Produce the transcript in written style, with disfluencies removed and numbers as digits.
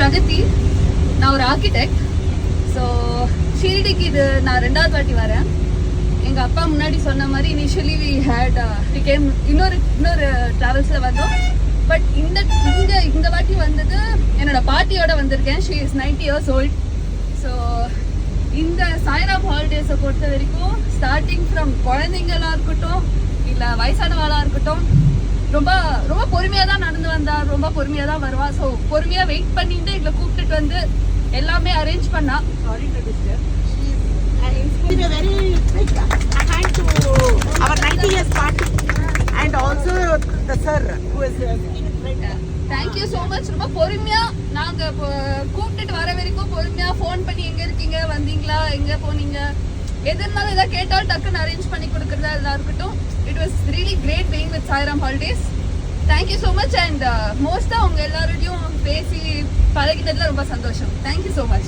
பிரகதி. நான் ஒரு architect. So ஷீரடிக்கு இது நான் 2வது வாட்டி வரேன். எங்கள் அப்பா முன்னாடி சொன்ன மாதிரி இனிஷியலி வி கேம் இன்னொரு ட்ராவல்ஸில் வந்தோம். பட் இந்த வாட்டி வந்தது என்னோட பாட்டியோட வந்திருக்கேன். She is 90 years old. So இந்த சாய்ராம் ஹாலிடேஸை பொறுத்த வரைக்கும் ஸ்டார்டிங் ஃப்ரம் குழந்தைங்களா இருக்கட்டும் இல்லை வயசானவாளாக இருக்கட்டும் ரொம்ப ரொம்ப பொறுமையாக தான் நடந்து வந்தா, ரொம்ப பொறுமையாக தான் வருவா. ஸோ பொறுமையாக வெயிட் பண்ணிட்டு எங்களை கூப்பிட்டுட்டு வந்து எல்லாமே அரேஞ்ச் பண்ணா. Sorry to disturb. It's a very big hand to our 90 years party and also the sir who is Thank you so much. ரொம்ப பொறுமையா நாங்க கூப்பிட்டுட்டு வர வரைக்கும் பொறுமையா ஃபோன் பண்ணி எங்க இருக்கீங்க, வந்தீங்களா, எங்க போனீங்க, எது இருந்தாலும் ஏதாவது கேட்டாலும் டக்குன்னு அரேஞ்ச் பண்ணி கொடுக்கறதா எல்லாம் இருக்கட்டும். It was really great being with Sairam Holidays. Thank you so much and மோஸ்டா உங்க எல்லாரோடையும் பேசி பழகினதுல ரொம்ப சந்தோஷம். Thank you so much.